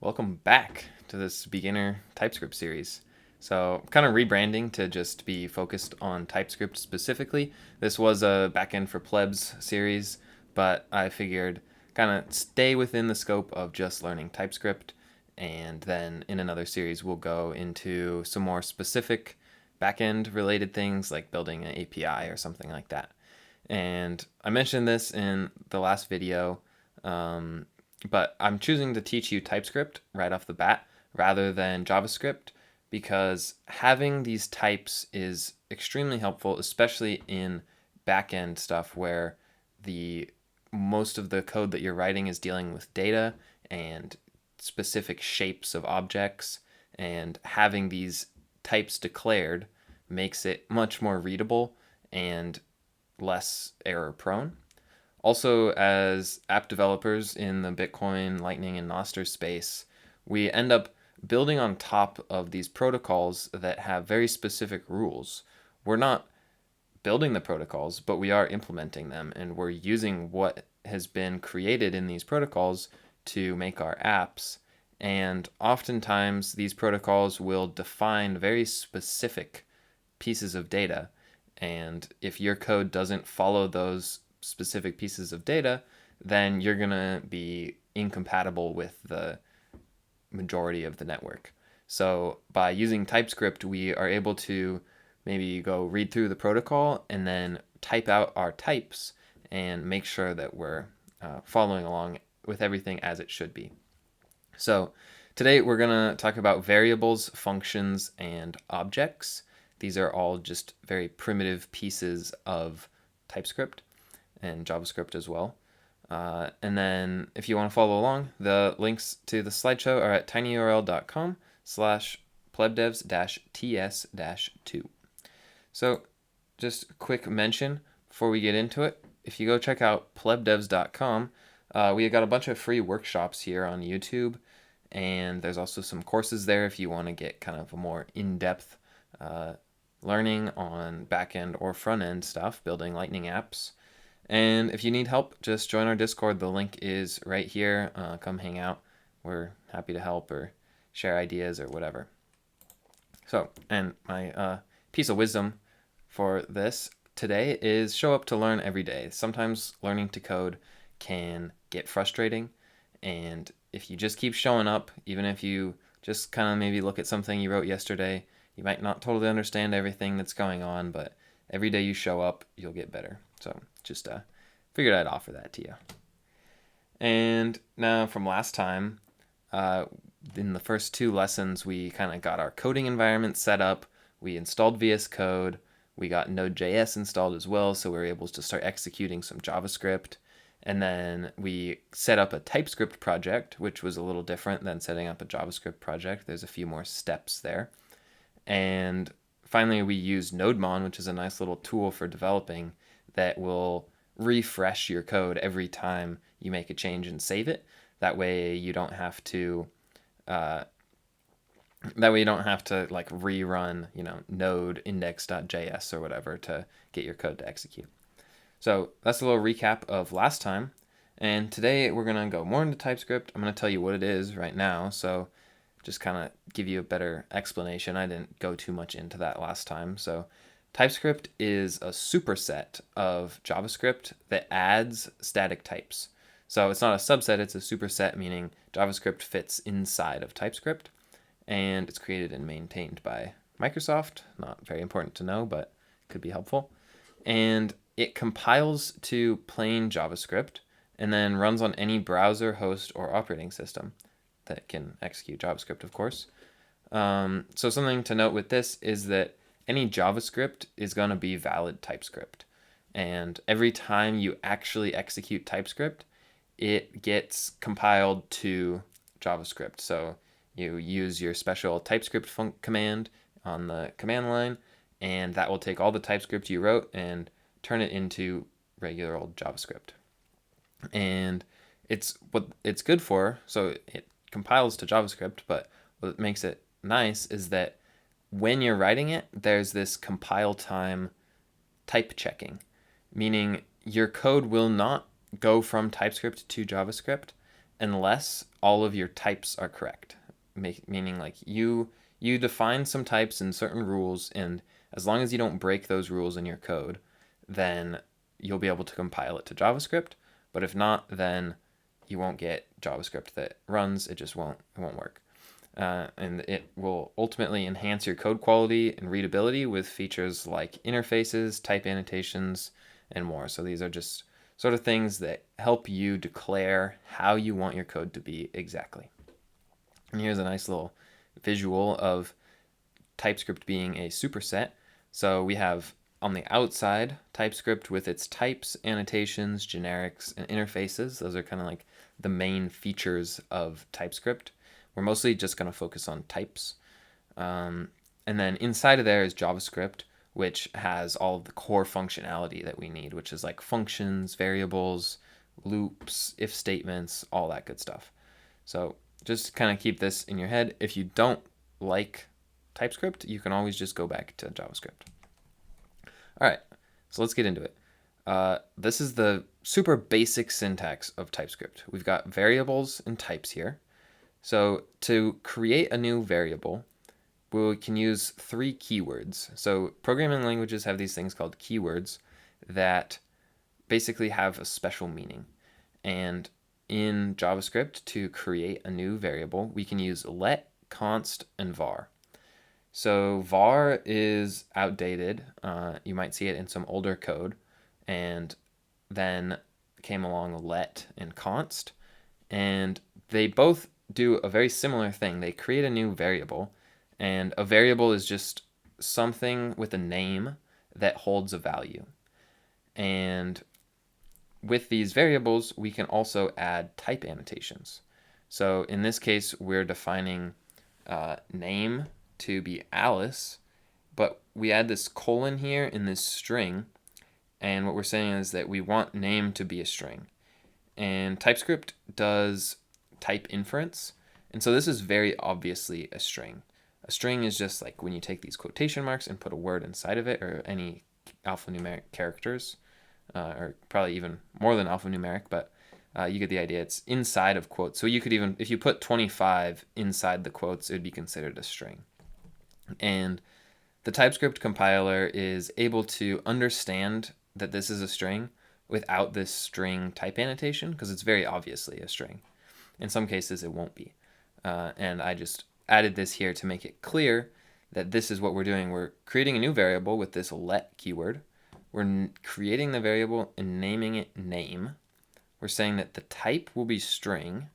Welcome back to this beginner TypeScript series. So I'm kind of rebranding to just be focused on TypeScript specifically. This was a backend for Plebs series, but I figured kind of stay within the scope of just learning TypeScript, and then in another series we'll go into some more specific backend related things like building an API or something like that. And I mentioned this in the last video, but I'm choosing to teach you TypeScript right off the bat rather than JavaScript because having these types is extremely helpful, especially in backend stuff where the most of the code that you're writing is dealing with data and specific shapes of objects, and having these types declared makes it much more readable and less error prone. Also, as app developers in the Bitcoin, Lightning, and Nostr space, we end up building on top of these protocols that have very specific rules. We're not building the protocols, but we are implementing them, and we're using what has been created in these protocols to make our apps. And oftentimes, these protocols will define very specific pieces of data. And if your code doesn't follow those specific pieces of data, then you're going to be incompatible with the majority of the network. So by using TypeScript, we are able to maybe go read through the protocol and then type out our types and make sure that we're following along with everything as it should be. So today we're going to talk about variables, functions, and objects. These are all just very primitive pieces of TypeScript and JavaScript as well. And then if you want to follow along, the links to the slideshow are at tinyurl.com/plebdevs-ts-2. So just a quick mention before we get into it. If you go check out plebdevs.com, we got a bunch of free workshops here on YouTube, and there's also some courses there if you want to get kind of a more in-depth learning on back-end or front-end stuff, building Lightning apps. And if you need help, just join our Discord. The link is right here. Come hang out. We're happy to help or share ideas or whatever. So, and my piece of wisdom for this today is show up to learn every day. Sometimes learning to code can get frustrating, and if you just keep showing up, even if you just kind of maybe look at something you wrote yesterday, you might not totally understand everything that's going on, but every day you show up, you'll get better. So just figured I'd offer that to you. And now from last time, in the first two lessons, we kind of got our coding environment set up. We installed VS Code. We got Node.js installed as well, so we were able to start executing some JavaScript. And then we set up a TypeScript project, which was a little different than setting up a JavaScript project. There's a few more steps there. And finally, we used NodeMon, which is a nice little tool for developing that will refresh your code every time you make a change and save it. That way you don't have to like rerun, node index.js or whatever to get your code to execute. So that's a little recap of last time. And today we're going to go more into TypeScript. I'm going to tell you what it is right now. So just kind of give you a better explanation. I didn't go too much into that last time. So TypeScript is a superset of JavaScript that adds static types. So it's not a subset, it's a superset, meaning JavaScript fits inside of TypeScript, and it's created and maintained by Microsoft. Not very important to know, but could be helpful. And it compiles to plain JavaScript and then runs on any browser, host, or operating system that can execute JavaScript, of course. So something to note with this is that any JavaScript is going to be valid TypeScript. And every time you actually execute TypeScript, it gets compiled to JavaScript. So you use your special TypeScript command on the command line, and that will take all the TypeScript you wrote and turn it into regular old JavaScript. And it's what it's good for, so it compiles to JavaScript, but what makes it nice is that when you're writing it, there's this compile time type checking, meaning your code will not go from TypeScript to JavaScript unless all of your types are correct, meaning like you define some types and certain rules, and as long as you don't break those rules in your code, then you'll be able to compile it to JavaScript. But if not, then you won't get JavaScript that runs. It won't work. And it will ultimately enhance your code quality and readability with features like interfaces, type annotations, and more. So these are just sort of things that help you declare how you want your code to be exactly. And here's a nice little visual of TypeScript being a superset. So we have on the outside TypeScript with its types, annotations, generics, and interfaces. Those are kind of like the main features of TypeScript. We're mostly just going to focus on types. And then inside of there is JavaScript, which has all of the core functionality that we need, which is like functions, variables, loops, if statements, all that good stuff. So just kind of keep this in your head. If you don't like TypeScript, you can always just go back to JavaScript. All right, so let's get into it. This is the super basic syntax of TypeScript. We've got variables and types here. So to create a new variable, we can use 3 keywords. So programming languages have these things called keywords that basically have a special meaning. And in JavaScript, to create a new variable, we can use let, const, and var. So var is outdated. You might see it in some older code. And then came along let and const. And they both do a very similar thing. They create a new variable. And a variable is just something with a name that holds a value. And with these variables, we can also add type annotations. So in this case, we're defining name to be Alice, but we add this colon here in this string, and what we're saying is that we want name to be a string. And TypeScript does type inference, and so this is very obviously a string. A string is just like when you take these quotation marks and put a word inside of it, or any alphanumeric characters, or probably even more than alphanumeric, but you get the idea. It's inside of quotes. So you could even, if you put 25 inside the quotes, it would be considered a string. And the TypeScript compiler is able to understand that this is a string without this string type annotation, because it's very obviously a string. In some cases, it won't be. And I just added this here to make it clear that this is what we're doing. We're creating a new variable with this let keyword. We're creating the variable and naming it name. We're saying that the type will be string,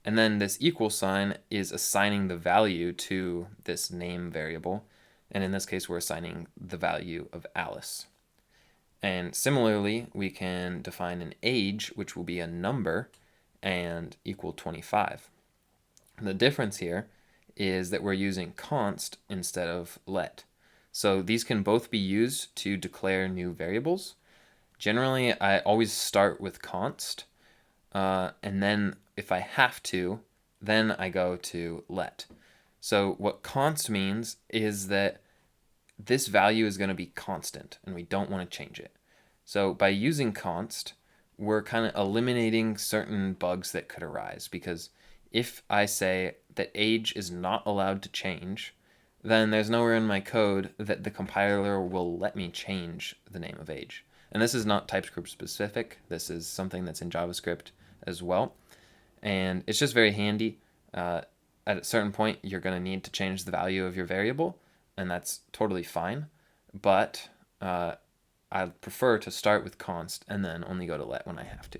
and then this equal sign is assigning the value to this name variable. And in this case, we're assigning the value of Alice. And similarly, we can define an age, which will be a number, and equal 25. The difference here is that we're using const instead of let. So these can both be used to declare new variables. Generally, I always start with const, and then if I have to, then I go to let. So what const means is that this value is going to be constant, and we don't want to change it. So by using const, we're kind of eliminating certain bugs that could arise, because if I say that age is not allowed to change, then there's nowhere in my code that the compiler will let me change the name of age. And this is not TypeScript specific. This is something that's in JavaScript as well. And it's just very handy. At a certain point, you're going to need to change the value of your variable, and that's totally fine. But I prefer to start with const and then only go to let when I have to.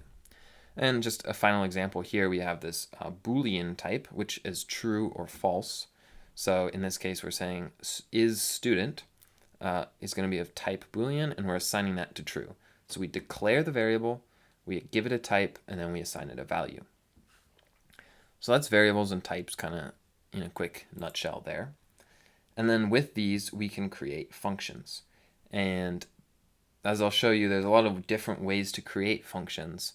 And just a final example here, we have this Boolean type, which is true or false. So in this case, we're saying is student is going to be of type Boolean, and we're assigning that to true. So we declare the variable, we give it a type, and then we assign it a value. So that's variables and types kind of in a quick nutshell there. And then with these, we can create functions. And as I'll show you, there's a lot of different ways to create functions,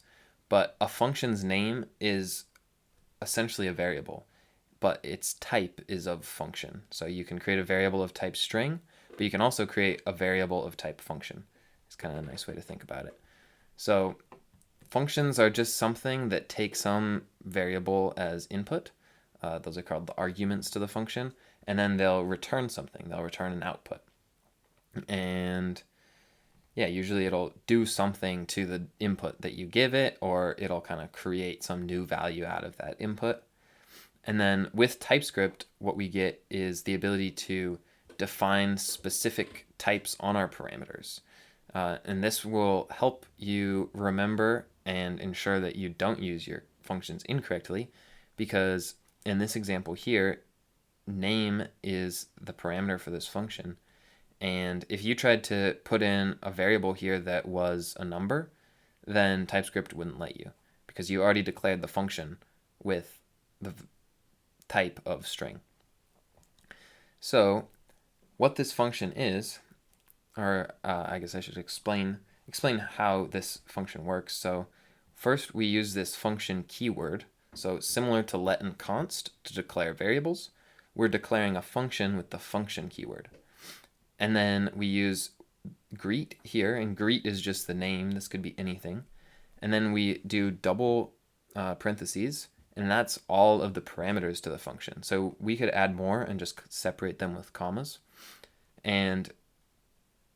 but a function's name is essentially a variable, but its type is of function. So you can create a variable of type string, but you can also create a variable of type function. It's kind of a nice way to think about it. So functions are just something that take some variable as input. Those are called the arguments to the function. And then they'll return something. They'll return an output. And yeah, usually it'll do something to the input that you give it, or it'll kind of create some new value out of that input. And then with TypeScript, what we get is the ability to define specific types on our parameters. And this will help you remember and ensure that you don't use your functions incorrectly, because in this example here, name is the parameter for this function. And if you tried to put in a variable here that was a number, then TypeScript wouldn't let you, because you already declared the function with the type of string. So what this function is, or I guess I should explain how this function works. So first we use this function keyword. So similar to let and const to declare variables, we're declaring a function with the function keyword. And then we use greet here, and greet is just the name. This could be anything. And then we do double parentheses, and that's all of the parameters to the function. So we could add more and just separate them with commas. And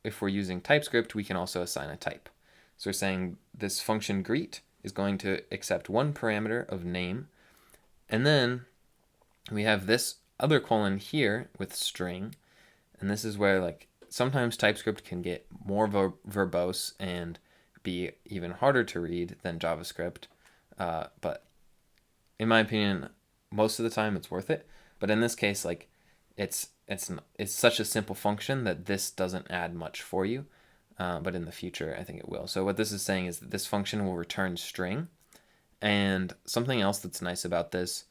if we're using TypeScript, we can also assign a type. So we're saying this function greet is going to accept one parameter of name. And then we have this other colon here with string. And this is where, like, sometimes TypeScript can get more verbose and be even harder to read than JavaScript. But in my opinion, most of the time it's worth it. But in this case, like, it's such a simple function that this doesn't add much for you. But in the future, I think it will. So what this is saying is that this function will return string. And something else that's nice about this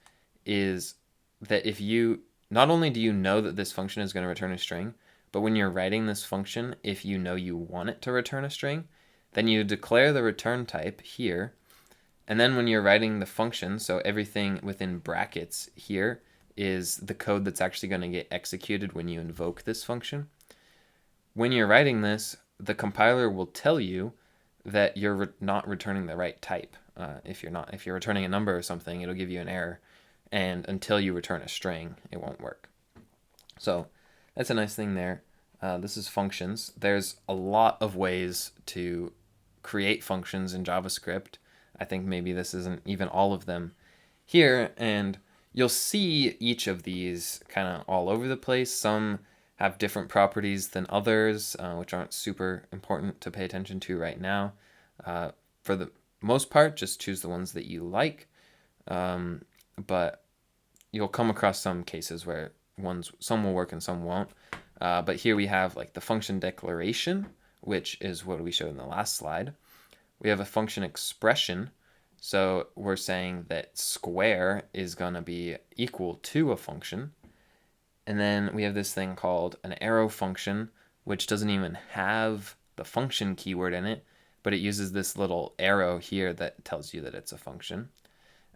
is that if you, not only do you know that this function is going to return a string, but when you're writing this function, if you know you want it to return a string, then you declare the return type here. And then when you're writing the function, so everything within brackets here is the code that's actually going to get executed when you invoke this function. When you're writing this, the compiler will tell you that you're not returning the right type. If you're returning a number or something, it'll give you an error. And until you return a string, it won't work. So that's a nice thing there. This is functions. There's a lot of ways to create functions in JavaScript. I think maybe this isn't even all of them here, and you'll see each of these kind of all over the place. Some have different properties than others, which aren't super important to pay attention to right now. For the most part, just choose the ones that you like, but you'll come across some cases where some will work and some won't. But here we have like the function declaration, which is what we showed in the last slide. We have a function expression. So we're saying that square is going to be equal to a function. And then we have this thing called an arrow function, which doesn't even have the function keyword in it, but it uses this little arrow here that tells you that it's a function.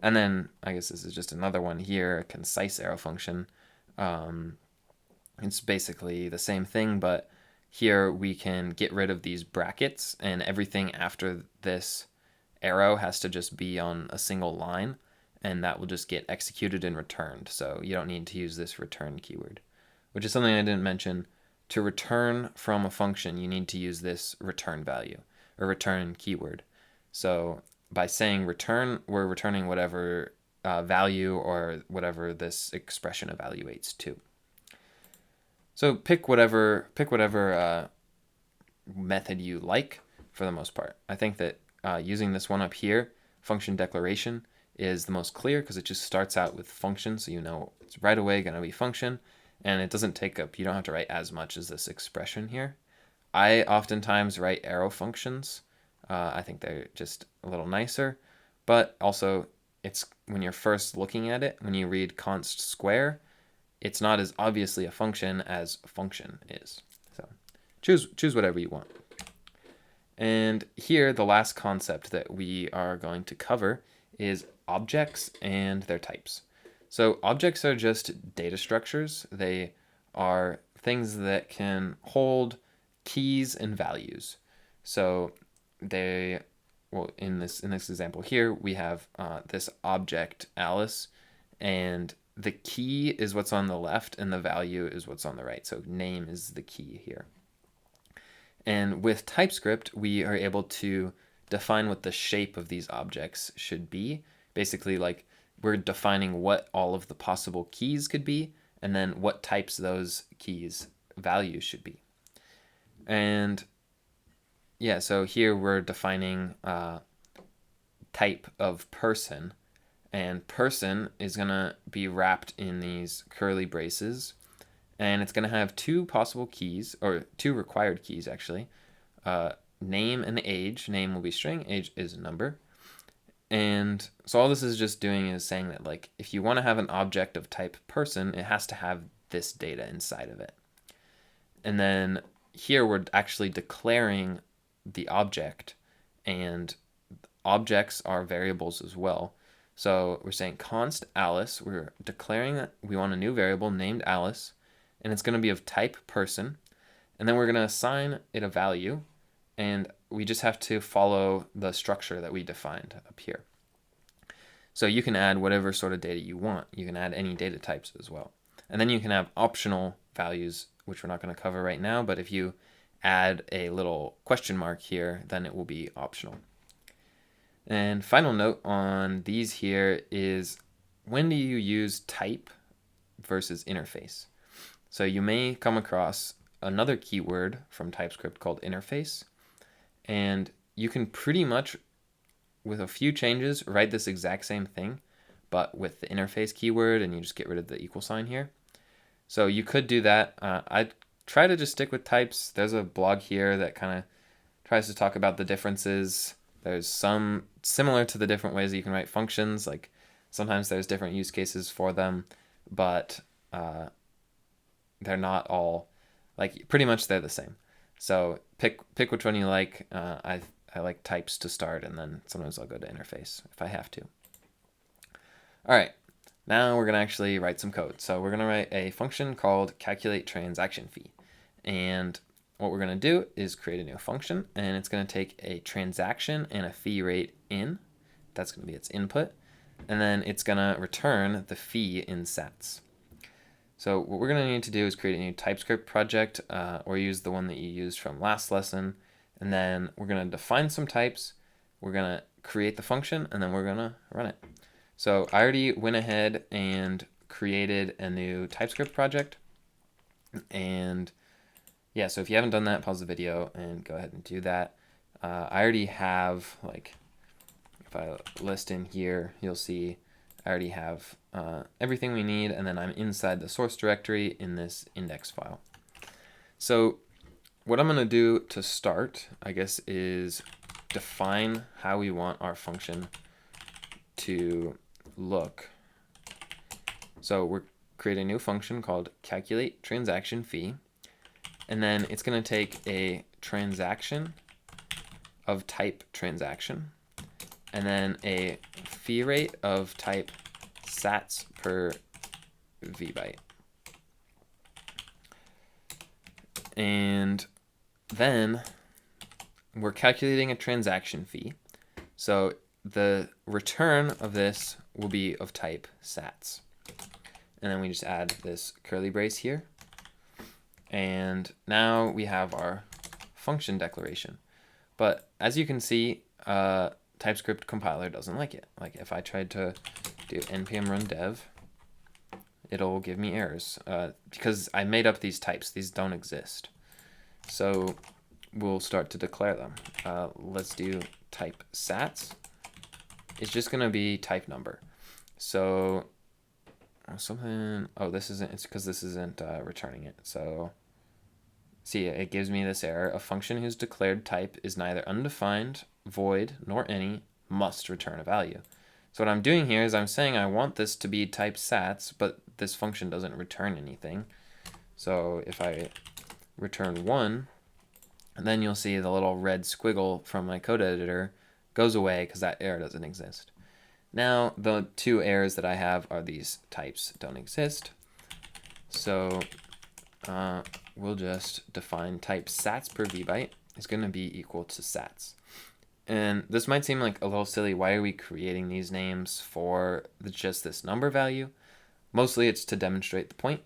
And then I guess this is just another one here, a concise arrow function. It's basically the same thing, but here we can get rid of these brackets, and everything after this arrow has to just be on a single line, and that will just get executed and returned. So you don't need to use this return keyword, which is something I didn't mention. To return from a function, you need to use this return value or return keyword. So by saying return, we're returning whatever value or whatever this expression evaluates to. So pick whatever method you like for the most part. I think that using this one up here, function declaration, is the most clear because it just starts out with function, so you know it's right away going to be function, and it doesn't take up, you don't have to write as much as this expression here. I oftentimes write arrow functions. I think they're just a little nicer, but also it's when you're first looking at it, when you read const square, it's not as obviously a function as function is. So choose whatever you want. And here, the last concept that we are going to cover is objects and their types. So objects are just data structures. They are things that can hold keys and values. So they well, in this example here, we have this object Alice, and the key is what's on the left and the value is what's on the right. So name is the key here. And with TypeScript, we are able to define what the shape of these objects should be. Basically, like, we're defining what all of the possible keys could be, and then what types those keys values should be. And yeah, so here we're defining type of person, and person is gonna be wrapped in these curly braces, and it's gonna have two possible keys, or two required keys actually, name and age. Name will be string, age is a number. And so all this is just doing is saying that, like, if you want to have an object of type person, it has to have this data inside of it. And then here we're actually declaring the object, and objects are variables as well. So we're saying const Alice, we're declaring that we want a new variable named Alice, and it's going to be of type person, and then we're going to assign it a value, and we just have to follow the structure that we defined up here. So you can add whatever sort of data you want. You can add any data types as well. And then you can have optional values, which we're not going to cover right now, but if you add a little question mark here, then it will be optional. And final note on these here is, when do you use type versus interface? So you may come across another keyword from TypeScript called interface, and you can pretty much, with a few changes, write this exact same thing, but with the interface keyword, and you just get rid of the equal sign here. So you could do that. I try to just stick with types. There's a blog here that kind of tries to talk about the differences. There's some similar to the different ways that you can write functions. Like, sometimes there's different use cases for them, but they're not all, like, pretty much they're the same. So pick which one you like. I like types to start, and then sometimes I'll go to interface if I have to. All right, now we're gonna actually write some code. So we're gonna write a function called calculate transaction fee, and what we're gonna do is create a new function, and it's gonna take a transaction and a fee rate in. That's gonna be its input, and then it's gonna return the fee in sats. So what we're going to need to do is create a new TypeScript project, or use the one that you used from last lesson, and then we're going to define some types, we're going to create the function, and then we're going to run it. So I already went ahead and created a new TypeScript project, and yeah, so if you haven't done that, pause the video and go ahead and do that. I already have, like, if I list in here, you'll see I already have everything we need, and then I'm inside the source directory in this index file. So what I'm going to do to start, I guess, is define how we want our function to look. So we're creating a new function called calculate transaction fee, and then it's going to take a transaction of type transaction, and then a fee rate of type sats per vbyte. And then we're calculating a transaction fee. So the return of this will be of type sats. And then we just add this curly brace here. And now we have our function declaration. But as you can see, TypeScript compiler doesn't like it. Like, if I tried to do npm run dev, it'll give me errors because I made up these types. These don't exist. So we'll start to declare them. Let's do type sats. It's just going to be type number. So something, oh, this isn't, it's because this isn't returning it. So see, it gives me this error. A function whose declared type is neither undefined, void, nor any must return a value. So what I'm doing here is I'm saying I want this to be type sats, but this function doesn't return anything. So if I return 1, then you'll see the little red squiggle from my code editor goes away because that error doesn't exist. Now the two errors that I have are these types don't exist. So we'll just define type sats per vbyte is going to be equal to sats. And this might seem like a little silly. Why are we creating these names for just this number value? Mostly it's to demonstrate the point.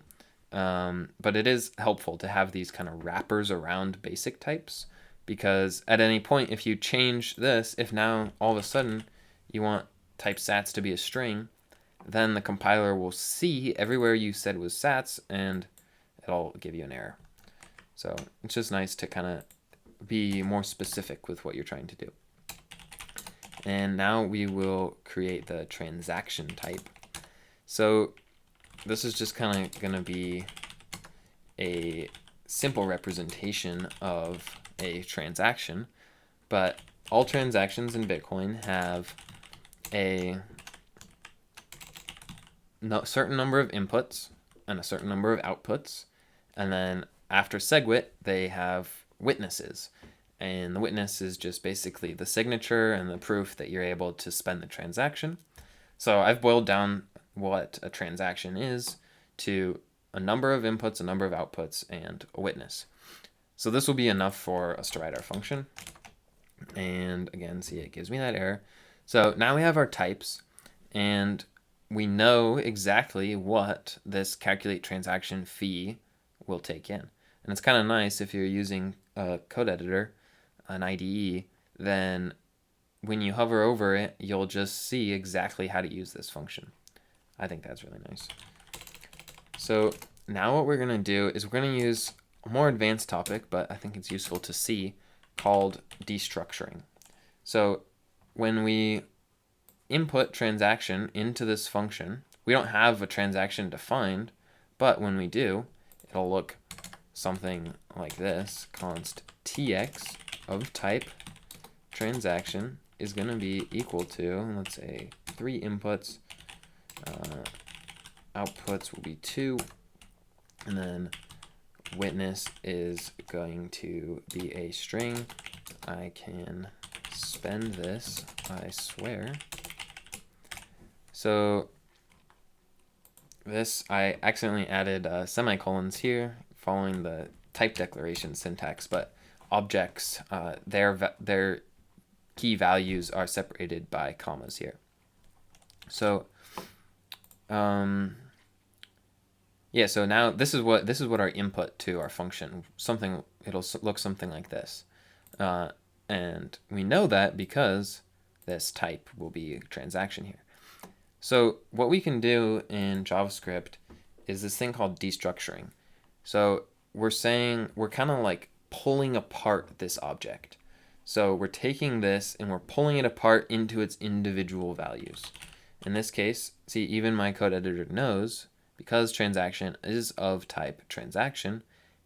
But it is helpful to have these kind of wrappers around basic types, because at any point, if you change this, if now all of a sudden you want type sats to be a string, then the compiler will see everywhere you said was sats and it'll give you an error. So it's just nice to kind of be more specific with what you're trying to do. And now we will create the transaction type. So this is just kind of going to be a simple representation of a transaction, but all transactions in Bitcoin have a certain number of inputs and a certain number of outputs, and then after SegWit they have witnesses, and the witness is just basically the signature and the proof that you're able to spend the transaction. So I've boiled down what a transaction is to a number of inputs, a number of outputs, and a witness. So this will be enough for us to write our function. And again, see, it gives me that error. So now we have our types, and we know exactly what this calculate transaction fee will take in. And it's kind of nice if you're using a code editor, an IDE, then when you hover over it, you'll just see exactly how to use this function. I think that's really nice. So now what we're going to do is we're going to use a more advanced topic, but I think it's useful to see, called destructuring. So when we input transaction into this function, we don't have a transaction defined, but when we do, it'll look something like this. Const tx of type transaction is going to be equal to, let's say, 3 inputs, outputs will be 2, and then witness is going to be a string. I can spend this, I swear. So this, I accidentally added semicolons here following the type declaration syntax, but objects, their key values are separated by commas here. So yeah, so now this is what our input to our function, it'll look something like this. And we know that because this type will be a transaction here. So what we can do in JavaScript is this thing called destructuring. So we're kind of like pulling apart this object. So we're taking this and we're pulling it apart into its individual values. In this case, see, even my code editor knows, because transaction is of type transaction,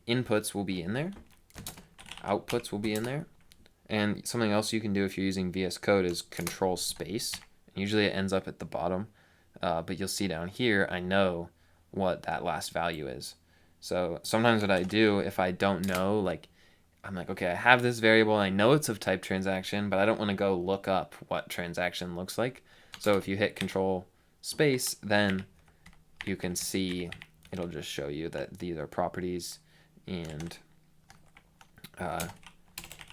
inputs will be in there, outputs will be in there, and something else you can do if you're using VS Code is control space. Usually it ends up at the bottom, but you'll see down here, I know what that last value is. So sometimes what I do, if I don't know, like, I'm like, okay, I have this variable, I know it's of type transaction, but I don't want to go look up what transaction looks like. So if you hit control space, then you can see, it'll just show you that these are properties and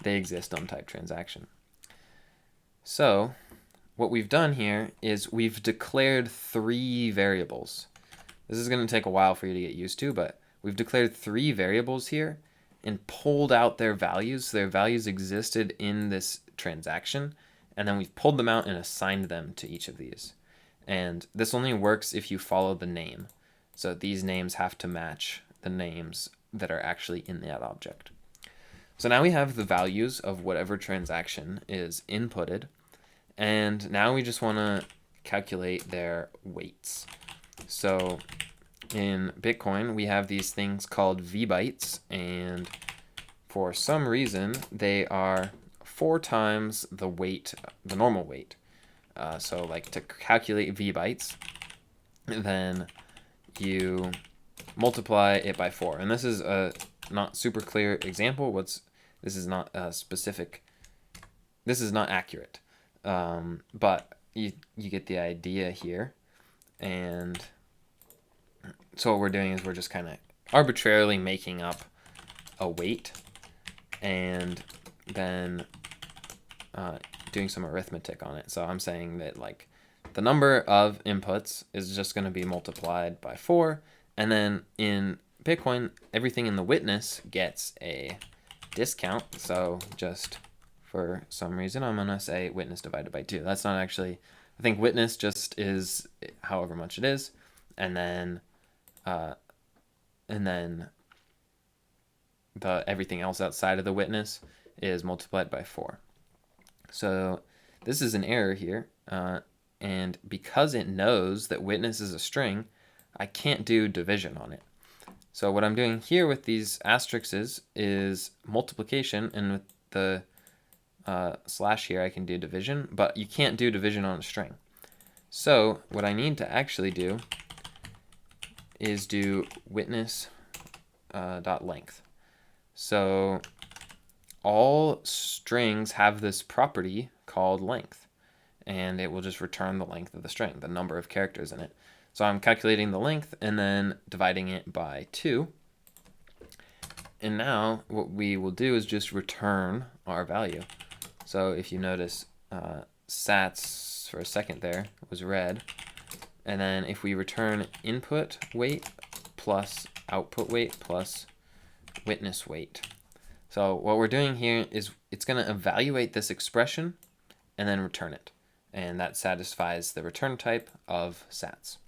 they exist on type transaction. So what we've done here is we've declared 3 variables. This is going to take a while for you to get used to, but we've declared 3 variables here and pulled out their values. Their values existed in this transaction, and then we've pulled them out and assigned them to each of these. And this only works if you follow the name. So these names have to match the names that are actually in that object. So now we have the values of whatever transaction is inputted, and now we just want to calculate their weights. So in Bitcoin, we have these things called V-bytes, and for some reason, they are 4 times the weight, the normal weight. So like to calculate V-bytes, then you multiply it by 4. And this is a not super clear example. This is not specific. This is not accurate. But you get the idea here. And so what we're doing is we're just kind of arbitrarily making up a weight, and then doing some arithmetic on it. So I'm saying that like the number of inputs is just going to be multiplied by 4, and then in Bitcoin, everything in the witness gets a discount. So just for some reason, I'm going to say witness divided by 2. That's not actually, I think witness just is however much it is, and then the everything else outside of the witness is multiplied by 4. So this is an error here, and because it knows that witness is a string, I can't do division on it. So what I'm doing here with these asterisks is multiplication, and with the slash here I can do division, but you can't do division on a string. So what I need to actually do is do witness dot length. So all strings have this property called length, and it will just return the length of the string, the number of characters in it. So I'm calculating the length and then dividing it by 2. And now what we will do is just return our value. So if you notice, sats for a second there was red. And then if we return input weight plus output weight plus witness weight. So what we're doing here is it's going to evaluate this expression and then return it. And that satisfies the return type of sats.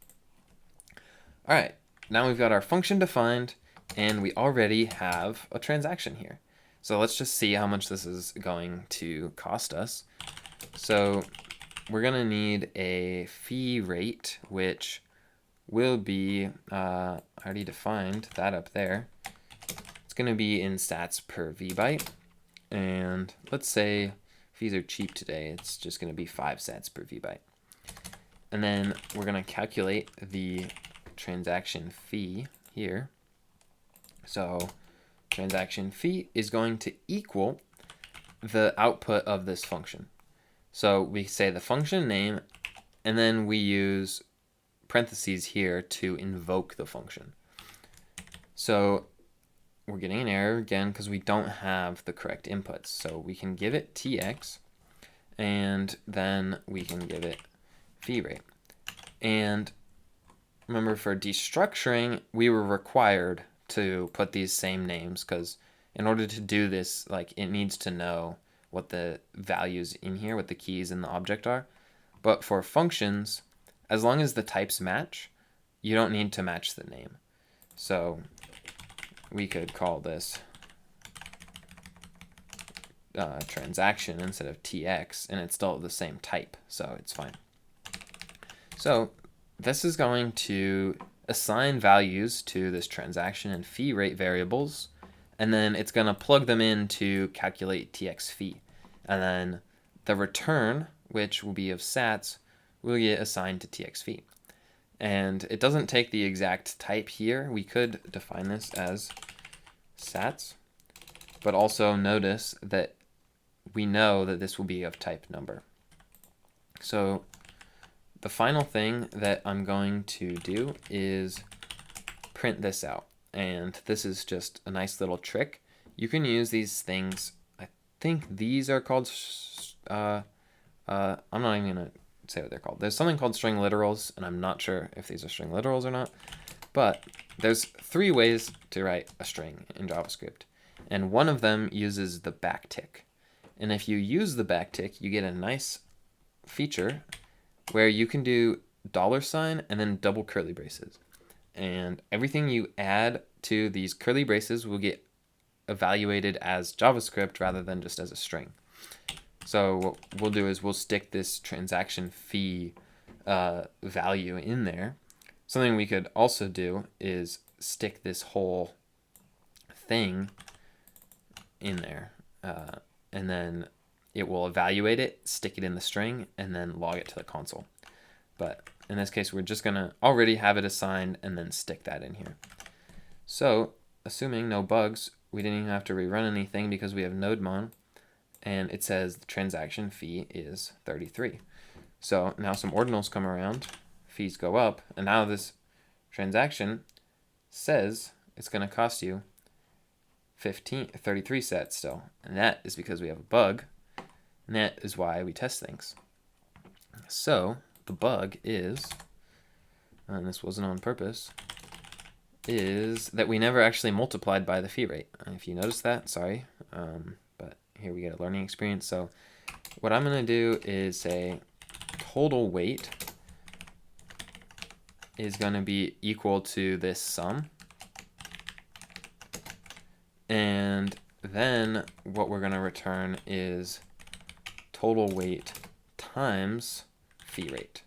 All right, now we've got our function defined, and we already have a transaction here. So let's just see how much this is going to cost us. So we're going to need a fee rate, which will be, I already defined that up there. It's going to be in sats per vbyte. And let's say fees are cheap today. It's just going to be 5 sats per vbyte. And then we're going to calculate the transaction fee here. So transaction fee is going to equal the output of this function. So we say the function name, and then we use parentheses here to invoke the function. So we're getting an error again because we don't have the correct inputs. So we can give it tx, and then we can give it fee rate. And remember, for destructuring, we were required to put these same names because in order to do this, like, it needs to know what the values in here, what the keys in the object are. But for functions, as long as the types match, you don't need to match the name. So we could call this transaction instead of tx, and it's still the same type, so it's fine. So this is going to assign values to this transaction and fee rate variables, and then it's going to plug them in to calculate tx fee. And then the return, which will be of sats, will get assigned to tx fee. And it doesn't take the exact type here. We could define this as sats, but also notice that we know that this will be of type number. So the final thing that I'm going to do is print this out. And this is just a nice little trick. You can use these things. I think these are called, I'm not even going to say what they're called. There's something called string literals, and I'm not sure if these are string literals or not. But there's 3 ways to write a string in JavaScript. And one of them uses the backtick. And if you use the backtick, you get a nice feature where you can do $sign and then double curly braces. And everything you add to these curly braces will get evaluated as JavaScript rather than just as a string. So what we'll do is we'll stick this transaction fee value in there. Something we could also do is stick this whole thing in there, and then it will evaluate it, stick it in the string, and then log it to the console. But in this case, we're just going to already have it assigned and then stick that in here. So assuming no bugs, we didn't even have to rerun anything because we have nodemon, and it says the transaction fee is 33. So now some ordinals come around, fees go up, and now this transaction says it's going to cost you 33 sats still. And that is because we have a bug. And that is why we test things. So the bug is, and this wasn't on purpose, is that we never actually multiplied by the fee rate. If you notice that, sorry, but here we get a learning experience. So what I'm going to do is say total weight is going to be equal to this sum. And then what we're going to return is total weight times fee rate.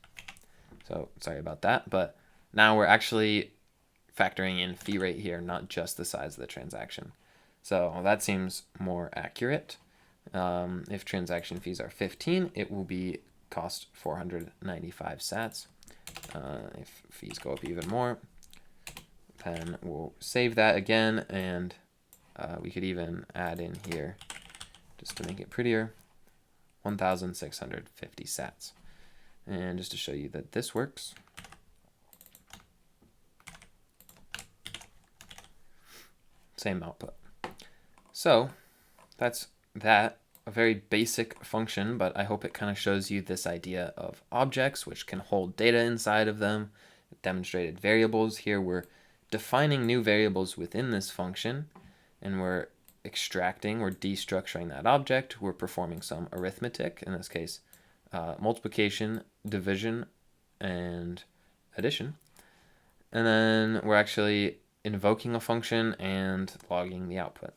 So sorry about that, but now we're actually factoring in fee rate here, not just the size of the transaction. So that seems more accurate. If transaction fees are 15, it will be cost 495 sats. If fees go up even more, then we'll save that again, and we could even add in here, just to make it prettier, 1,650 sats. And just to show you that this works, same output. So that's that, a very basic function, but I hope it kind of shows you this idea of objects which can hold data inside of them. Demonstrated variables. Here we're defining new variables within this function, and we're extracting, we're destructuring that object. We're performing some arithmetic, in this case multiplication, division, and addition. And then we're actually invoking a function and logging the output.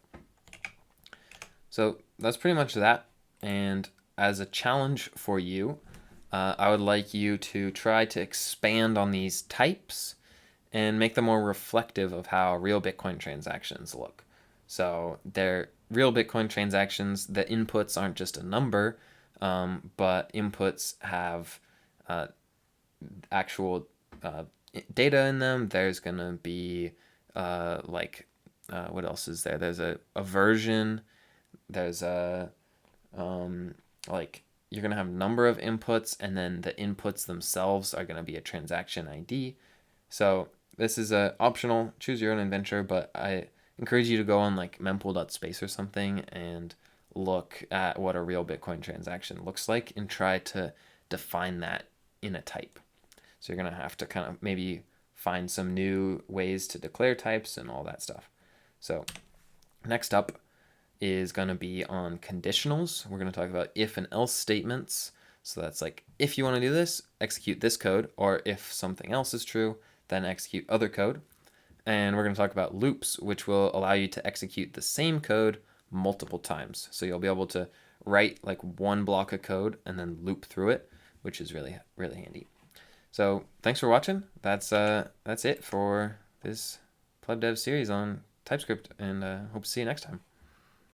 So that's pretty much that. And as a challenge for you, I would like you to try to expand on these types and make them more reflective of how real Bitcoin transactions look. So they're real Bitcoin transactions, the inputs aren't just a number, but inputs have actual data in them. There's going to be what else is there? There's a version. There's a you're going to have a number of inputs, and then the inputs themselves are going to be a transaction ID. So this is a optional, choose your own adventure, but I encourage you to go on like mempool.space or something and look at what a real Bitcoin transaction looks like and try to define that in a type. So you're going to have to kind of maybe find some new ways to declare types and all that stuff. So next up is going to be on conditionals. We're going to talk about if and else statements. So that's like, if you want to do this, execute this code, or if something else is true, then execute other code. And we're going to talk about loops, which will allow you to execute the same code multiple times. So you'll be able to write like one block of code and then loop through it, which is really, really handy. So thanks for watching. That's it for this Pleb Dev series on TypeScript, and hope to see you next time.